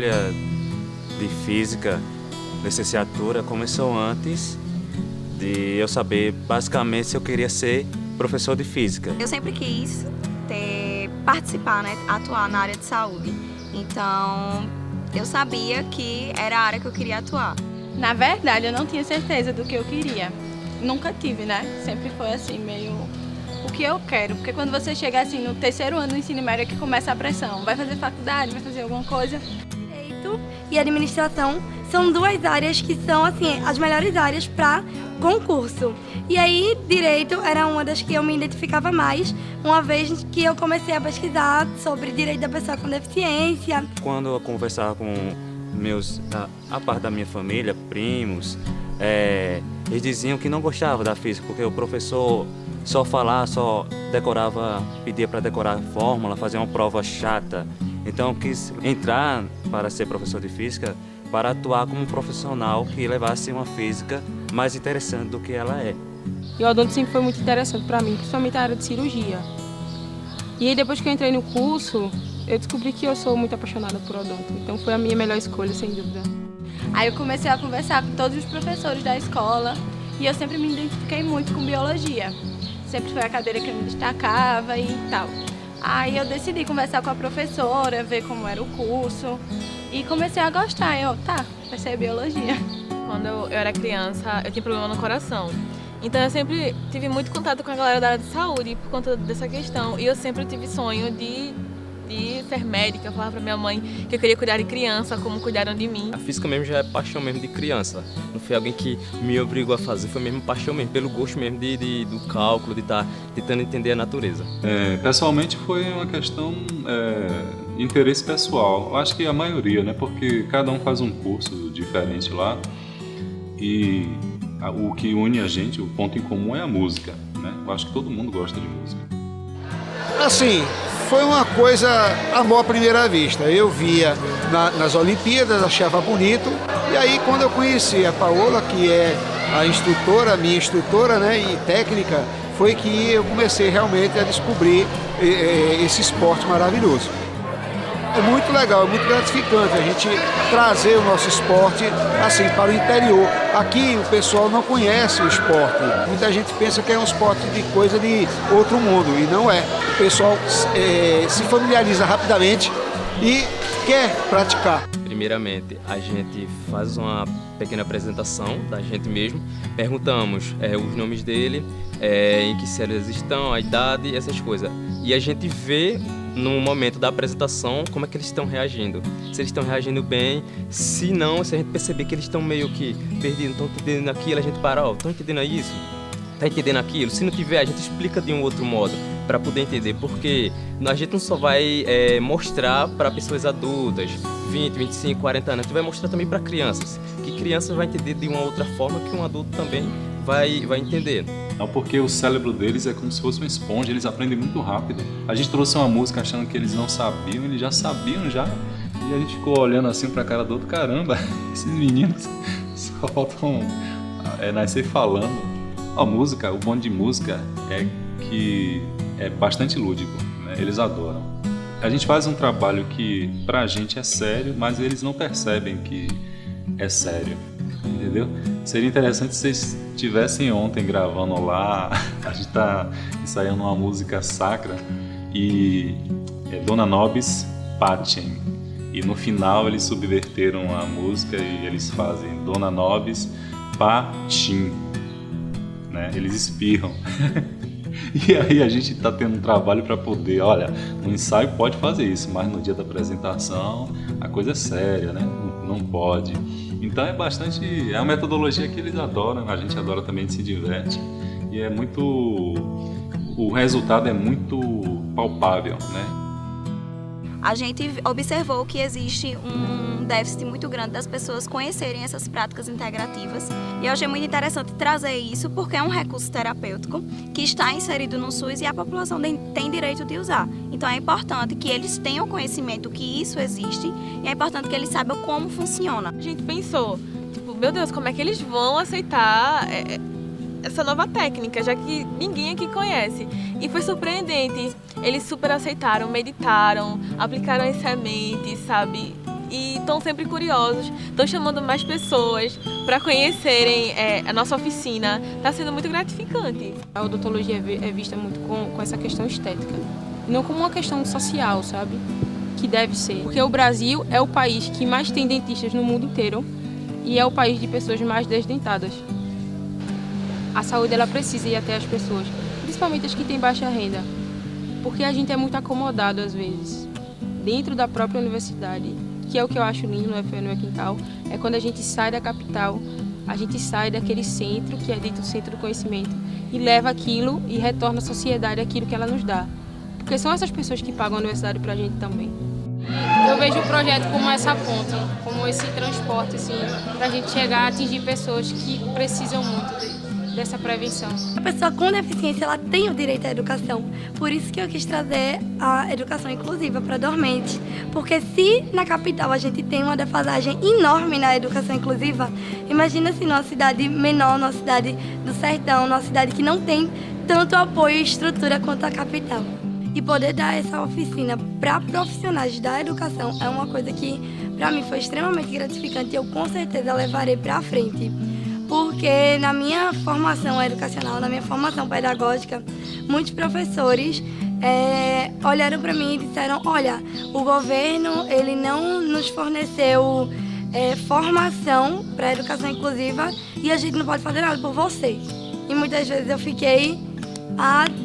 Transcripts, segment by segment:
escolha de física, licenciatura, começou antes de eu saber basicamente se eu queria ser professor de física. Eu sempre quis participar, né, atuar na área de saúde. Então, eu sabia que era a área que eu queria atuar. Na verdade, eu não tinha certeza do que eu queria. Nunca tive, né? Sempre foi assim, meio o que eu quero. Porque quando você chega assim no terceiro ano do ensino médio é que começa a pressão. Vai fazer faculdade, vai fazer alguma coisa. Direito e administração são duas áreas que são assim as melhores áreas para concurso. E aí, direito era uma das que eu me identificava mais, uma vez que eu comecei a pesquisar sobre direito da pessoa com deficiência. Quando eu conversava com a parte da minha família, primos, eles diziam que não gostavam da física, porque o professor só decorava, pedia para decorar a fórmula, fazer uma prova chata. Então eu quis entrar para ser professor de física para atuar como um profissional que levasse uma física mais interessante do que ela é. E o odonto sempre foi muito interessante para mim, principalmente a área de cirurgia. E aí depois que eu entrei no curso, eu descobri que eu sou muito apaixonada por odonto. Então foi a minha melhor escolha, sem dúvida. Aí eu comecei a conversar com todos os professores da escola e eu sempre me identifiquei muito com biologia. Sempre foi a cadeira que eu me destacava e tal. Aí eu decidi conversar com a professora, ver como era o curso e comecei a gostar. Vai ser biologia. Quando eu era criança, eu tinha problema no coração. Então eu sempre tive muito contato com a galera da área de saúde por conta dessa questão. E eu sempre tive sonho de ser médica. Eu falava pra minha mãe que eu queria cuidar de criança, como cuidaram de mim. A física mesmo já é paixão mesmo de criança. Não foi alguém que me obrigou a fazer, foi mesmo paixão mesmo, pelo gosto mesmo do cálculo, de estar tentando entender a natureza. Pessoalmente foi uma questão de interesse pessoal. Eu acho que a maioria, né? Porque cada um faz um curso diferente lá. E o que une a gente, o ponto em comum é a música, né? Eu acho que todo mundo gosta de música. Assim, foi uma coisa amor à primeira vista. Eu via nas Olimpíadas, achava bonito. E aí, quando eu conheci a Paola, que é minha instrutora, né, e técnica, foi que eu comecei realmente a descobrir esse esporte maravilhoso. É muito legal, é muito gratificante a gente trazer o nosso esporte assim para o interior. Aqui o pessoal não conhece o esporte. Muita gente pensa que é um esporte de coisa de outro mundo e não é. O pessoal se familiariza rapidamente e quer praticar. Primeiramente, a gente faz uma pequena apresentação da gente mesmo, perguntamos os nomes dele, em que série eles estão, a idade, essas coisas. E a gente vê no momento da apresentação como é que eles estão reagindo. Se eles estão reagindo bem, se não, se a gente perceber que eles estão meio que perdidos, estão entendendo aquilo, a gente para, estão entendendo isso? Está entendendo aquilo? Se não tiver, a gente explica de um outro modo para poder entender, porque a gente não só vai mostrar para pessoas adultas, 20, 25, 40 anos, a gente vai mostrar também para crianças, que crianças vai entender de uma outra forma que um adulto também vai entender. Não, porque o cérebro deles é como se fosse uma esponja, eles aprendem muito rápido. A gente trouxe uma música achando que eles não sabiam, eles já sabiam já. E a gente ficou olhando assim pra cara do outro, caramba, esses meninos só faltam nascer falando. A música, o bom de música é que é bastante lúdico, né? Eles adoram. A gente faz um trabalho que pra gente é sério, mas eles não percebem que é sério, entendeu? Seria interessante se vocês estivessem ontem gravando lá, a gente tá ensaiando uma música sacra e é Dona Nobis Pacem. E no final eles subverteram a música e eles fazem Dona Nobis Pacem, né? Eles espirram. E aí a gente tá tendo um trabalho para poder, olha, no ensaio pode fazer isso, mas no dia da apresentação a coisa é séria, né? Não pode. Então é uma metodologia que eles adoram, a gente adora também, se diverte. E o resultado é muito palpável, né? A gente observou que existe um déficit muito grande das pessoas conhecerem essas práticas integrativas. E eu achei muito interessante trazer isso porque é um recurso terapêutico que está inserido no SUS e a população tem direito de usar. Então é importante que eles tenham conhecimento que isso existe e é importante que eles saibam como funciona. A gente pensou, meu Deus, como é que eles vão aceitar essa nova técnica, já que ninguém aqui conhece. E foi surpreendente. Eles super aceitaram, meditaram, aplicaram as sementes, sabe? e estão sempre curiosos, estão chamando mais pessoas para conhecerem a nossa oficina. Está sendo muito gratificante. A odontologia é vista muito com essa questão estética, não como uma questão social, sabe? Que deve ser. Porque o Brasil é o país que mais tem dentistas no mundo inteiro e é o país de pessoas mais desdentadas. A saúde ela precisa ir até as pessoas, principalmente as que têm baixa renda, porque a gente é muito acomodado às vezes. Dentro da própria universidade, que é o que eu acho lindo no UFPE no Quintal, é quando a gente sai da capital, a gente sai daquele centro, que é dito centro do conhecimento, e leva aquilo e retorna à sociedade aquilo que ela nos dá. Porque são essas pessoas que pagam a universidade pra gente também. Eu vejo o projeto como essa ponte, como esse transporte, assim, pra gente chegar a atingir pessoas que precisam muito dessa prevenção. A pessoa com deficiência, ela tem o direito à educação. Por isso que eu quis trazer a educação inclusiva para dormentes. Porque se na capital a gente tem uma defasagem enorme na educação inclusiva, imagina se numa cidade menor, numa cidade do sertão, numa cidade que não tem tanto apoio e estrutura quanto a capital. E poder dar essa oficina para profissionais da educação é uma coisa que, para mim, foi extremamente gratificante e eu com certeza levarei para frente. Porque na minha formação educacional, na minha formação pedagógica, muitos professores olharam para mim e disseram: olha, o governo ele não nos forneceu formação para a educação inclusiva e a gente não pode fazer nada por vocês. E muitas vezes eu fiquei,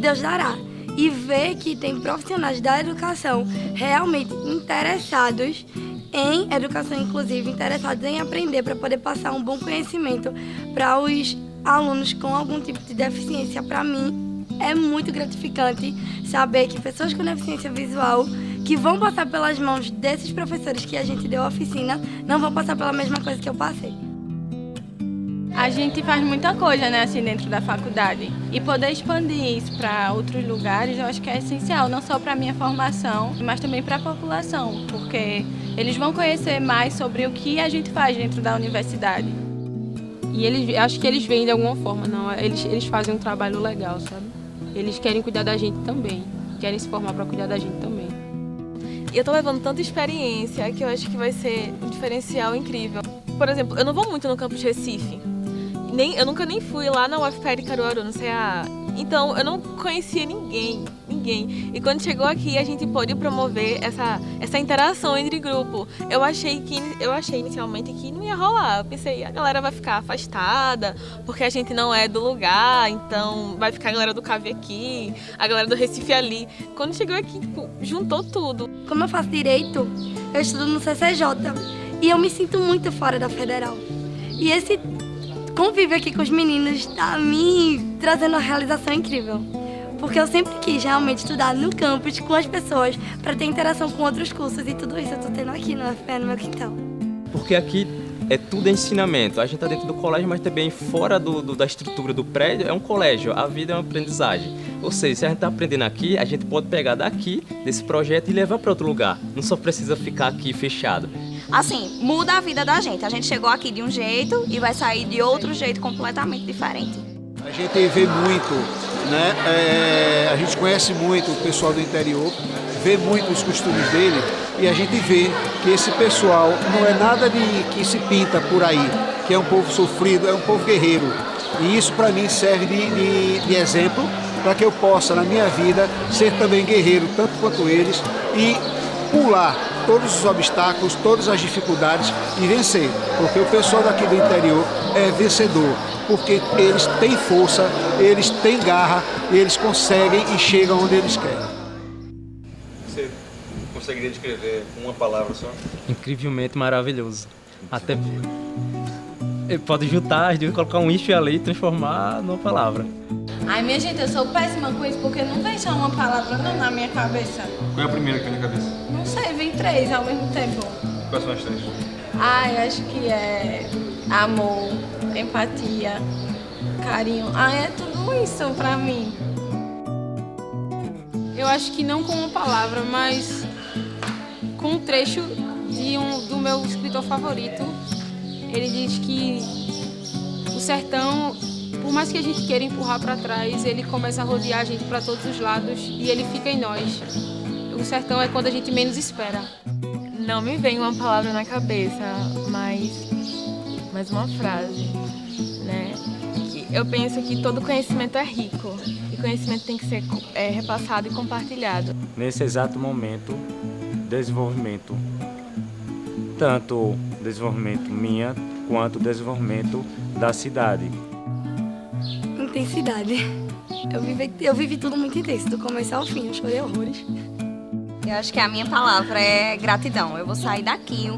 Deus dará. E ver que tem profissionais da educação realmente interessados em educação inclusiva, interessados em aprender para poder passar um bom conhecimento para os alunos com algum tipo de deficiência. Para mim, é muito gratificante saber que pessoas com deficiência visual que vão passar pelas mãos desses professores que a gente deu a oficina não vão passar pela mesma coisa que eu passei. A gente faz muita coisa, né, assim, dentro da faculdade. E poder expandir isso para outros lugares, eu acho que é essencial, não só para a minha formação, mas também para a população, porque eles vão conhecer mais sobre o que a gente faz dentro da universidade. E acho que eles veem de alguma forma, não? Eles fazem um trabalho legal, sabe? Eles querem cuidar da gente também, querem se formar para cuidar da gente também. E eu tô levando tanta experiência que eu acho que vai ser um diferencial incrível. Por exemplo, eu não vou muito no campus Recife. Eu nunca nem fui lá na UFPE de Caruaru, no CA. Então, eu não conhecia ninguém. E quando chegou aqui, a gente pôde promover essa interação entre grupo. Eu achei inicialmente que não ia rolar. Eu pensei, a galera vai ficar afastada, porque a gente não é do lugar, então vai ficar a galera do CAV aqui, a galera do Recife ali. Quando chegou aqui, juntou tudo. Como eu faço direito, eu estudo no CCJ e eu me sinto muito fora da Federal. E esse convívio aqui com os meninos está me trazendo uma realização incrível. Porque eu sempre quis realmente estudar no campus com as pessoas para ter interação com outros cursos e tudo isso eu estou tendo aqui no UFPE, no meu quintal. Porque aqui é tudo ensinamento. A gente está dentro do colégio, mas também fora da estrutura do prédio é um colégio. A vida é uma aprendizagem. Ou seja, se a gente está aprendendo aqui, a gente pode pegar daqui, desse projeto, e levar para outro lugar. Não só precisa ficar aqui fechado. Assim, muda a vida da gente. A gente chegou aqui de um jeito e vai sair de outro jeito completamente diferente. A gente vê muito, né? A gente conhece muito o pessoal do interior, vê muito os costumes dele e a gente vê que esse pessoal não é nada que se pinta por aí, que é um povo sofrido, é um povo guerreiro. E isso para mim serve de exemplo para que eu possa, na minha vida, ser também guerreiro, tanto quanto eles, e pular todos os obstáculos, todas as dificuldades e vencer. Porque o pessoal daqui do interior é vencedor, porque eles têm força, eles têm garra, eles conseguem e chegam onde eles querem. Você conseguiria descrever uma palavra só? Incrivelmente maravilhoso. Até pode juntar as duas, colocar um eixo ali e transformar numa palavra. Ai, minha gente, eu sou péssima com isso, porque não vem só uma palavra não na minha cabeça. Qual é a primeira que tem na cabeça? Não sei, vem 3 ao mesmo tempo. Quais são as 3? Ai, acho que é amor, empatia, carinho. Ai, é tudo isso pra mim. Eu acho que não com uma palavra, mas com um trecho do meu escritor favorito. Ele diz que o sertão, por mais que a gente queira empurrar para trás, ele começa a rodear a gente para todos os lados e ele fica em nós. O sertão é quando a gente menos espera. Não me vem uma palavra na cabeça, mas uma frase, né? Que eu penso que todo conhecimento é rico e conhecimento tem que ser repassado e compartilhado. Nesse exato momento, desenvolvimento, tanto desenvolvimento minha quanto desenvolvimento da cidade. Intensidade. Eu vivi tudo muito intenso, do começo ao fim, eu chorei horrores. Eu acho que a minha palavra é gratidão. Eu vou sair daqui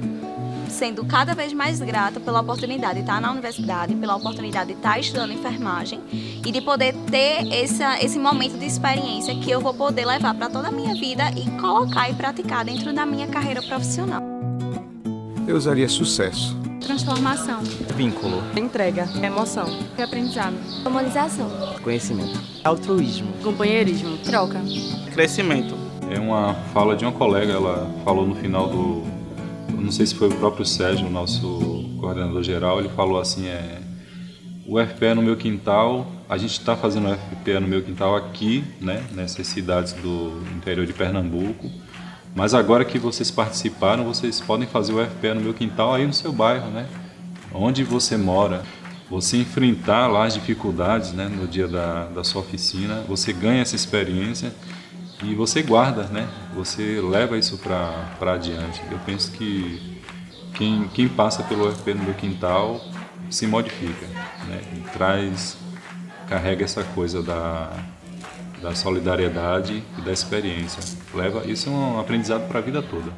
sendo cada vez mais grata pela oportunidade de estar na universidade, pela oportunidade de estar estudando enfermagem e de poder ter esse momento de experiência que eu vou poder levar para toda a minha vida e colocar e praticar dentro da minha carreira profissional. Eu usaria sucesso. Transformação, Vínculo. Entrega. emoção, reaprendizado, Humanização. Conhecimento. Altruísmo. companheirismo, troca. Crescimento. É uma fala de uma colega, ela falou no final do... Eu não sei se foi o próprio Sérgio, nosso coordenador geral, ele falou assim, o FPE é no meu quintal, a gente está fazendo o FPE no meu quintal aqui, né, nessas cidades do interior de Pernambuco, mas agora que vocês participaram, vocês podem fazer o FPE no meu quintal aí no seu bairro, né, onde você mora. Você enfrentar lá as dificuldades, né, no dia da sua oficina, você ganha essa experiência e você guarda, né? Você leva isso para adiante. Eu penso que quem passa pelo UFP no meu quintal se modifica, né? E carrega essa coisa da solidariedade e da experiência. Isso é um aprendizado para a vida toda.